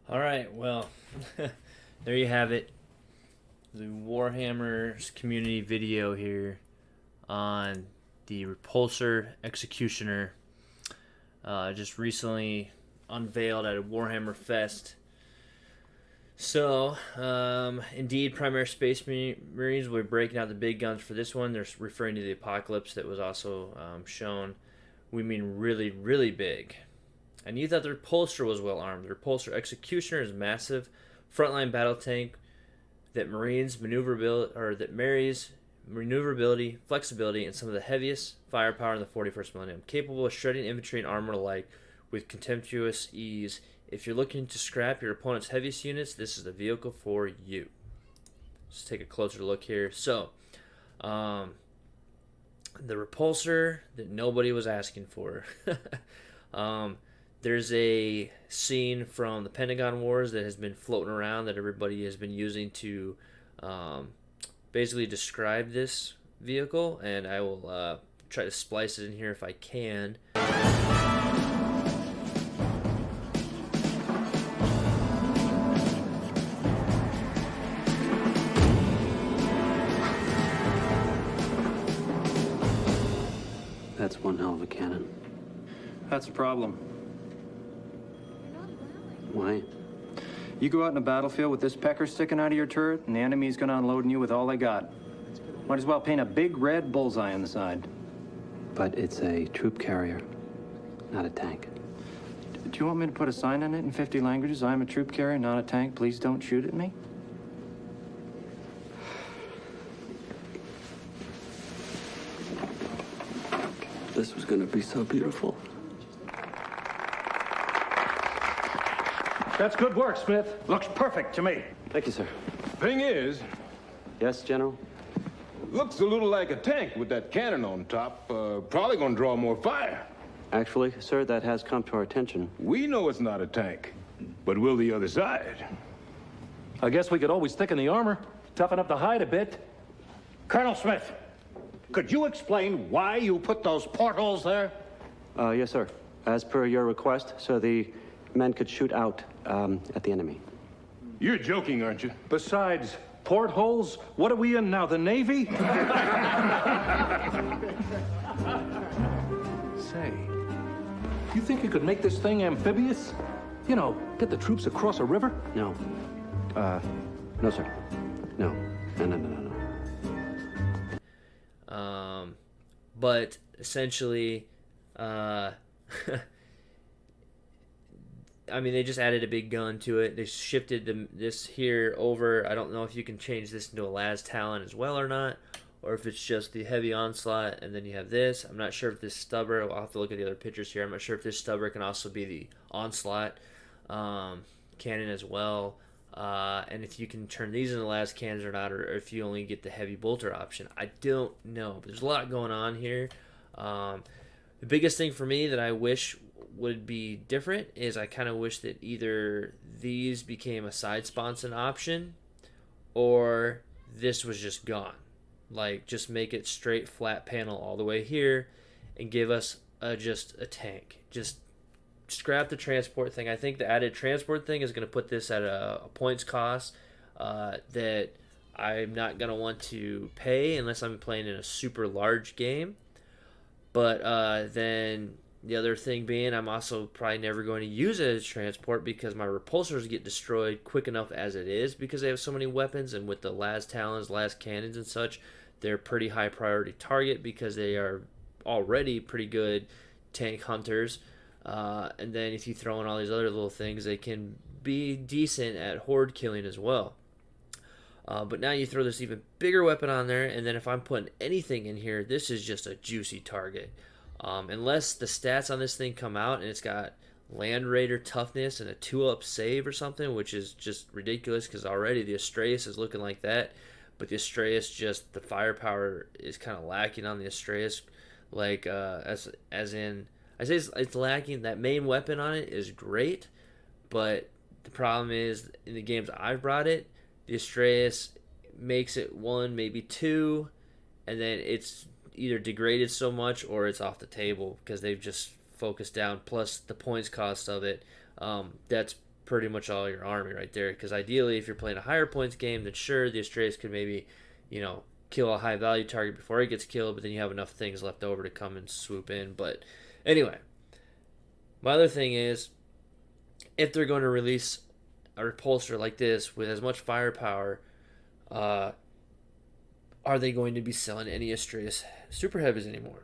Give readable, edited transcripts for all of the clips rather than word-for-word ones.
All right, well, there you have it. The Warhammer's community video here on the Repulsor Executioner. Just recently unveiled at a Warhammer Fest. So, indeed, Primaris Space Marines will be breaking out the big guns for this one. They're referring to the Apocalypse that was also shown. We mean really, really big. And you thought the Repulsor was well armed. The Repulsor Executioner is a massive frontline battle tank that marries maneuverability, flexibility, and some of the heaviest firepower in the 41st millennium, capable of shredding infantry and armor alike with contemptuous ease. If you're looking to scrap your opponent's heaviest units, this is the vehicle for you. Let's take a closer look here. So, the Repulsor that nobody was asking for. There's a scene from the Pentagon Wars that has been floating around that everybody has been using to basically describe this vehicle, and I will try to splice it in here if I can. That's one hell of a cannon. That's a problem. Why? You go out in a battlefield with this pecker sticking out of your turret, and the enemy's gonna unload on you with all they got. Might as well paint a big red bullseye on the side. But it's a troop carrier, not a tank. Do you want me to put a sign on it in 50 languages? I'm a troop carrier, not a tank. Please don't shoot at me. This was gonna be so beautiful. That's good work, Smith. Looks perfect to me. Thank you, sir. Thing is, Yes, General? looks a little like a tank with that cannon on top. Probably gonna draw more fire. Actually, sir, that has come to our attention. We know it's not a tank, but will the other side? I guess we could always thicken the armor, toughen up the hide a bit. Colonel Smith, could you explain why you put those portholes there? Yes, sir. As per your request, so the men could shoot out at the enemy. You're joking, aren't you? Besides portholes, what are we in now, the Navy? Say, you think you could make this thing amphibious? You know, get the troops across a river? No. No, sir. No. No. But essentially, I mean, they just added a big gun to it. They shifted this here over. I don't know if you can change this into a Las Talon as well or not, or if it's just the heavy onslaught, and then you have this. I'm not sure if this stubber, I'll have to look at the other pictures here. I'm not sure if this stubber can also be the onslaught cannon as well. And if you can turn these into las cannons or not, or if you only get the heavy bolter option. I don't know, but there's a lot going on here. The biggest thing for me that I wish would be different is I kind of wish that either these became a side sponson option or this was just gone. Like, just make it straight flat panel all the way here and give us just a tank. Just scrap the transport thing. I think the added transport thing is going to put this at a points cost that I'm not going to want to pay unless I'm playing in a super large game. But then the other thing being, I'm also probably never going to use it as transport because my repulsors get destroyed quick enough as it is because they have so many weapons, and with the las talons, las cannons and such, they're pretty high priority target because they are already pretty good tank hunters. And then if you throw in all these other little things, they can be decent at horde killing as well. But now you throw this even bigger weapon on there, and then if I'm putting anything in here, this is just a juicy target. Unless the stats on this thing come out and it's got Land Raider toughness and a 2-up save or something, which is just ridiculous because already the Astraeus is looking like that. But the Astraeus, just the firepower is kind of lacking on the Astraeus. Like, as in, I say it's lacking. That main weapon on it is great, but the problem is in the games I've brought it, the Astraeus makes it 1, maybe 2, and then it's either degraded so much or it's off the table because they've just focused down. Plus the points cost of it, that's pretty much all your army right there. Because ideally, if you're playing a higher points game, then sure, the Astraeus could maybe, you know, kill a high value target before it gets killed, but then you have enough things left over to come and swoop in. But anyway, my other thing is, if they're going to release a repulsor like this with as much firepower, are they going to be selling any Astraeus super heavies anymore?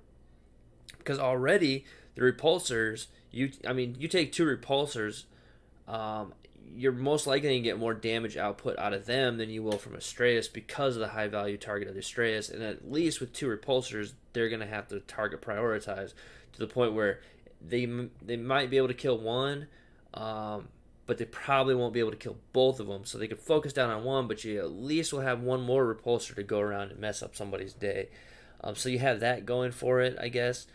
Because already the repulsors, you take 2 repulsors, you're most likely going to get more damage output out of them than you will from Astraeus because of the high value target of the Astraeus. And at least with 2 repulsors, they're going to have to target prioritize to the point where they might be able to kill one, but they probably won't be able to kill both of them. So they could focus down on one, but you at least will have one more repulsor to go around and mess up somebody's day. So you have that going for it, I guess.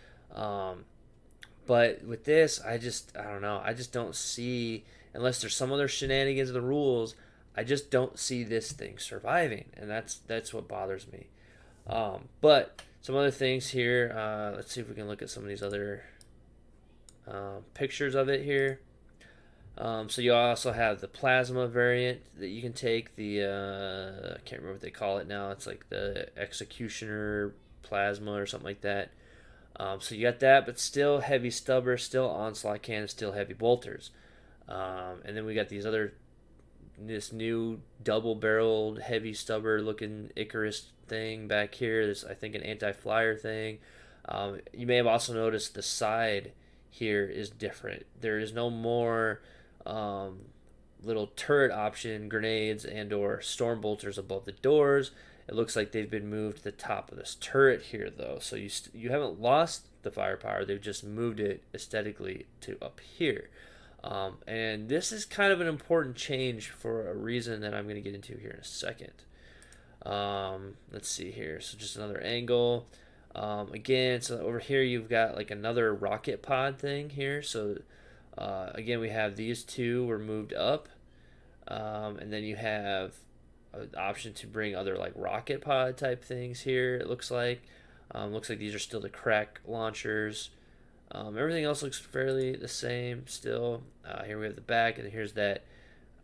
But with this, I don't know. I just don't see, unless there's some other shenanigans in the rules, I just don't see this thing surviving, and that's what bothers me. But some other things here. Let's see if we can look at some of these other pictures of it here. So you also have the plasma variant that you can take. The I can't remember what they call it now. It's like the executioner plasma or something like that. So you got that, but still heavy stubber, still onslaught cannon, still heavy bolters. And then we got this new double-barreled heavy stubber looking Icarus thing back here. This, I think, an anti-flyer thing. You may have also noticed the side here is different. There is no more little turret option grenades and or storm bolters above the doors. It looks like they've been moved to the top of this turret here, though. So you haven't lost the firepower. They've just moved it aesthetically to up here. And this is kind of an important change for a reason that I'm going to get into here in a second. Let's see here. So just another angle. Again, so over here you've got like another rocket pod thing here. So again, we have these two were moved up. And then you have an option to bring other like rocket pod type things here, it looks like. Looks like these are still the crack launchers. Everything else looks fairly the same still. Here we have the back, and here's that.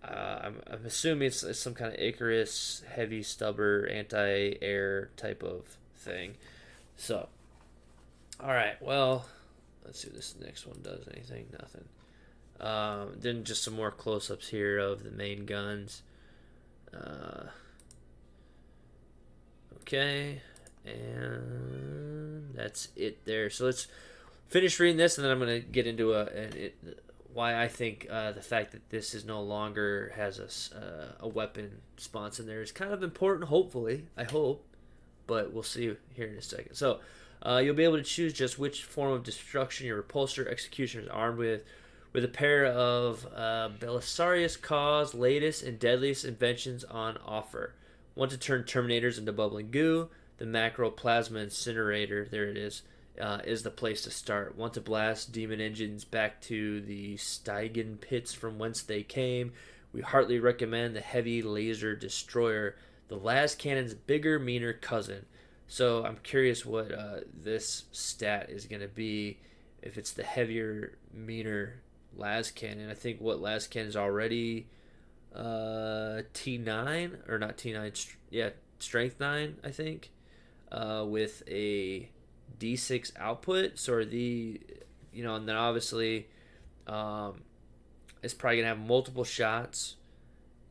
I'm assuming it's some kind of Icarus heavy stubber anti-air type of thing. So, all right. Well, let's see if this next one does anything. Nothing. Then just some more close-ups here of the main guns. Okay, and that's it there. So let's finish reading this, and then I'm going to get into why I think the fact that this is no longer has a weapon response in there is kind of important, hopefully. I hope, but we'll see here in a second. So you'll be able to choose just which form of destruction your repulsor executioner is armed with a pair of Belisarius Caw's latest and deadliest inventions on offer. Want to turn Terminators into bubbling goo? The Macro Plasma Incinerator, there it is the place to start. Want to blast demon engines back to the Stygian pits from whence they came? We heartily recommend the Heavy Laser Destroyer, the las cannon's bigger, meaner cousin. So I'm curious what this stat is going to be, if it's the heavier, meaner las cannon. I think what las cannon is already T9, or not T9, strength 9, I think, with a D6 output. So and then obviously it's probably gonna have multiple shots,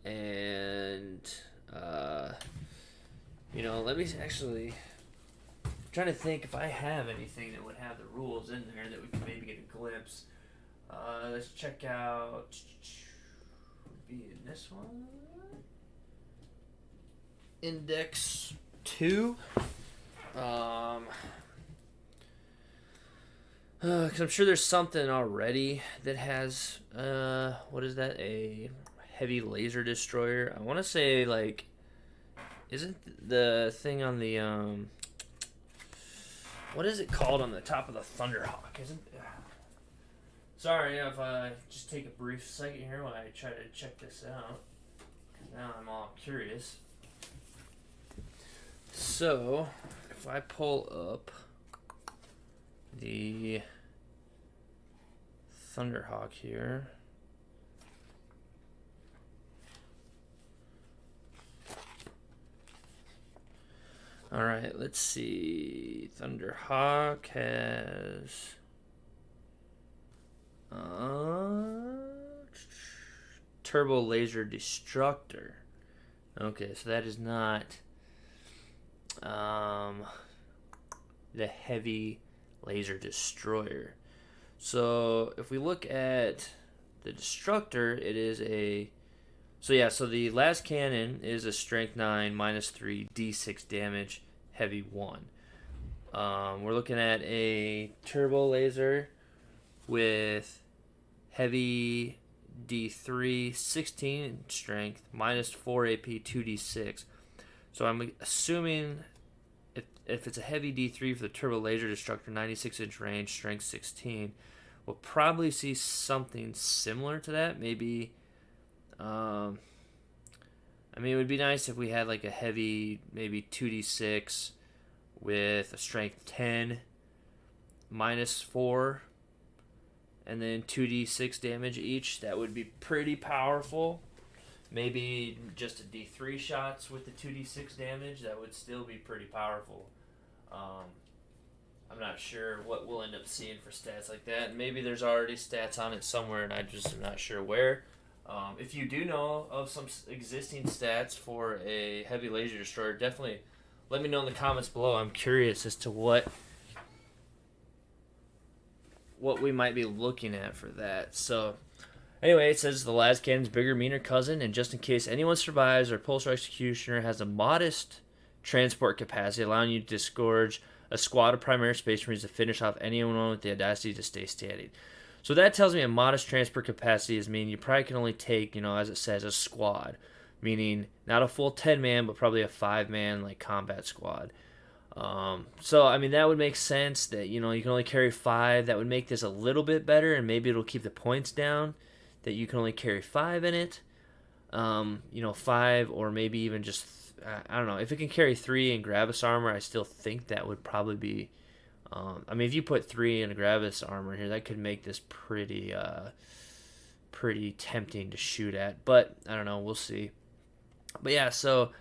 and let me actually, I'm trying to think if I have anything that would have the rules in there that we can maybe get a glimpse. Let's check out, be in this one, Index 2. Because I'm sure there's something already that has, what is that, a heavy laser destroyer. I want to say, like, isn't the thing on the, what is it called on the top of the Thunderhawk? Sorry if I just take a brief second here while I try to check this out. Now I'm all curious. So, if I pull up the Thunderhawk here, All right, let's see. Thunderhawk has Turbo Laser Destructor. Okay, so that is not the Heavy Laser Destroyer. So if we look at the Destructor, it is a... So the last cannon is a Strength 9, -3, D6 damage, Heavy 1. We're looking at a Turbo Laser with Heavy D3, 16 Strength, -4 AP, 2D6. So I'm assuming if it's a Heavy D3 for the Turbo Laser Destructor, 96-inch range, Strength 16, we'll probably see something similar to that. Maybe... I mean, it would be nice if we had like a heavy, maybe 2d6 with a strength 10, -4, and then 2d6 damage each. That would be pretty powerful. Maybe just a d3 shots with the 2d6 damage. That would still be pretty powerful. I'm not sure what we'll end up seeing for stats like that. Maybe there's already stats on it somewhere, and I just am not sure where. If you do know of some existing stats for a Heavy Laser Destroyer, definitely let me know in the comments below. I'm curious as to what we might be looking at for that. So, anyway, it says the last cannon's bigger, meaner cousin, and just in case anyone survives, our Repulsor Executioner has a modest transport capacity, allowing you to disgorge a squad of Primaris Space Marines to finish off anyone with the audacity to stay standing. So that tells me a modest transport capacity is meaning you probably can only take, as it says, a squad. Meaning not a full 10-man, but probably a 5-man like combat squad. So, I mean, that would make sense that, you can only carry 5. That would make this a little bit better, and maybe it'll keep the points down that you can only carry 5 in it. 5 or maybe even just, I don't know. If it can carry 3 and Gravis armor, I still think that would probably be... I mean, if you put 3 in a Gravis armor here, that could make this pretty tempting to shoot at. But, I don't know, we'll see. But yeah, so,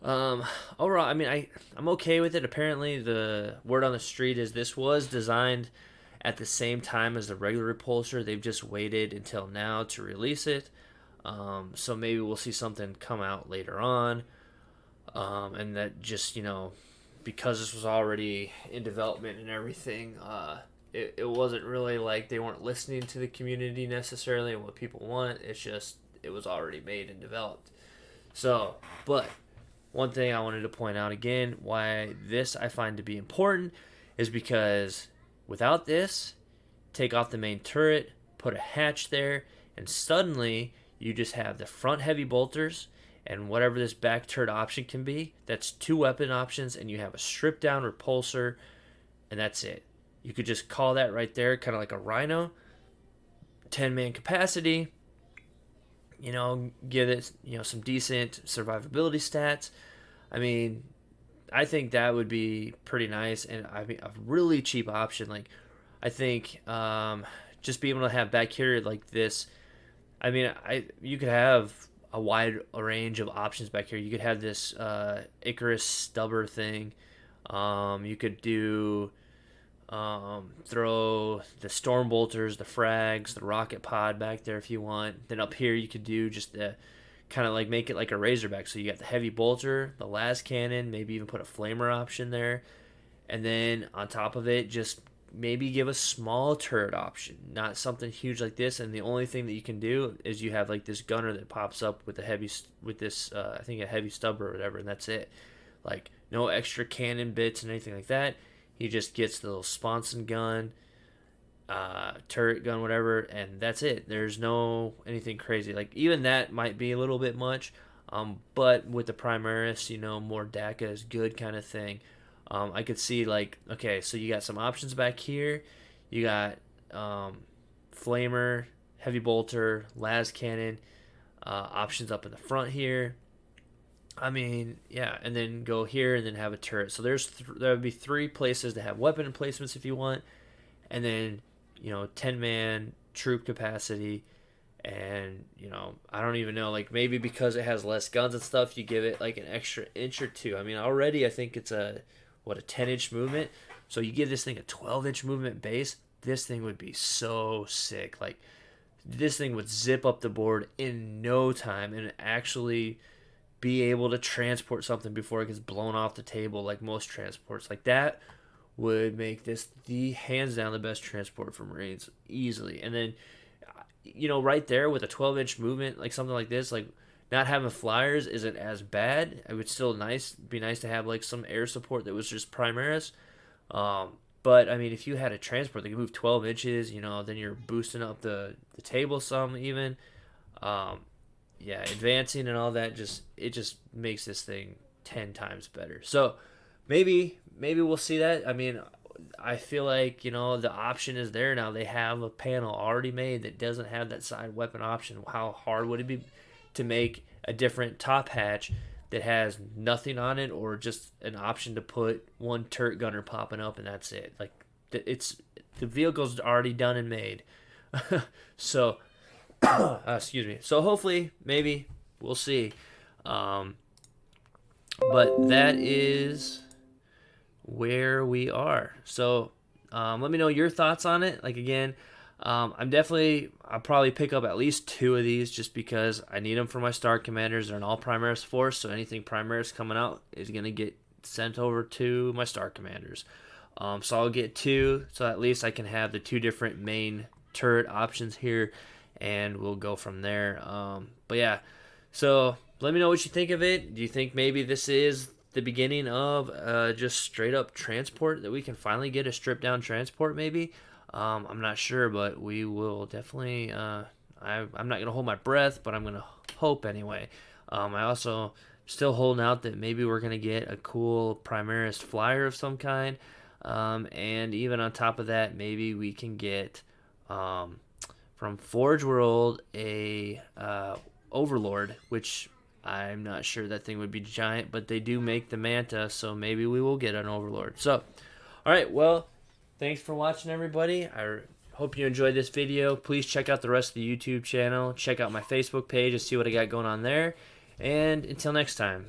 overall, I mean, I'm okay with it. Apparently, the word on the street is this was designed at the same time as the regular Repulsor. They've just waited until now to release it. So maybe we'll see something come out later on. And that just, because this was already in development and everything, it wasn't really like they weren't listening to the community necessarily and what people want. It's just it was already made and developed. So, but one thing I wanted to point out again, why this I find to be important, is because without this, take off the main turret, put a hatch there, and suddenly you just have the front heavy bolters and whatever this back turret option can be. That's 2 weapon options, and you have a stripped down repulsor, and that's it. You could just call that right there, kind of like a Rhino. 10-man capacity, give it, some decent survivability stats. I mean, I think that would be pretty nice, and I mean, a really cheap option. Like, I think just being able to have back here like this, I mean, you could have a wide range of options back here. You could have this Icarus stubber thing. You could do throw the storm bolters, the frags, the rocket pod back there if you want. Then up here you could do just the kind of like make it like a Razorback. So you got the heavy bolter, the las cannon, maybe even put a flamer option there, and then on top of it just maybe give a small turret option, not something huge like this. And the only thing that you can do is you have like this gunner that pops up with a heavy, with this I think a heavy stubber or whatever, and that's it. Like no extra cannon bits and anything like that. He just gets the little sponson gun, turret gun, whatever, and that's it. There's no anything crazy. Like even that might be a little bit much, but with the Primaris, Moor DAKKA is good kind of thing. I could see like, okay, so you got some options back here. You got flamer, heavy bolter, las cannon, options up in the front here. I mean, yeah, and then go here and then have a turret. So there would be 3 places to have weapon emplacements if you want, and then 10-man troop capacity, And, I don't even know, like, maybe because it has less guns and stuff, you give it like an extra inch or two. I mean, already I think it's a 10-inch movement. So you give this thing a 12-inch movement base, this thing would be so sick. Like, this thing would zip up the board in no time and actually be able to transport something before it gets blown off the table like most transports. Like, that would make this the hands down the best transport for Marines easily. And then, right there with a 12-inch movement, like something like this, like, not having flyers isn't as bad. It would still be nice to have like some air support that was just Primaris. But I mean, if you had a transport that could move 12 inches, then you're boosting up the table some even. Yeah, advancing and all that it just makes this thing 10 times better. So maybe we'll see that. I mean, I feel like, the option is there now. They have a panel already made that doesn't have that side weapon option. How hard would it be to make a different top hatch that has nothing on it, or just an option to put one turret gunner popping up and that's it? Like, the vehicle's already done and made. So, excuse me. So hopefully, maybe, we'll see. But that is where we are. So let me know your thoughts on it. Like, again, I'll probably pick up at least 2 of these just because I need them for my star commanders. They're an all Primaris force, so anything Primaris coming out is going to get sent over to my star commanders. So I'll get 2, so at least I can have the 2 different main turret options here, and we'll go from there. But yeah, so let me know what you think of it. Do you think maybe this is the beginning of just straight up transport, that we can finally get a stripped down transport maybe? I'm not sure, but we will definitely, I'm not going to hold my breath, but I'm going to hope anyway. I also still holding out that maybe we're going to get a cool Primaris flyer of some kind. And even on top of that, maybe we can get, from Forge World, a Overlord, which I'm not sure that thing would be giant, but they do make the Manta, so maybe we will get an Overlord. So, alright, well, thanks for watching, everybody. I hope you enjoyed this video. Please check out the rest of the YouTube channel. Check out my Facebook page and see what I got going on there. And until next time.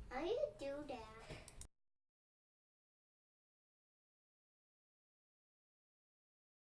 How do you do that?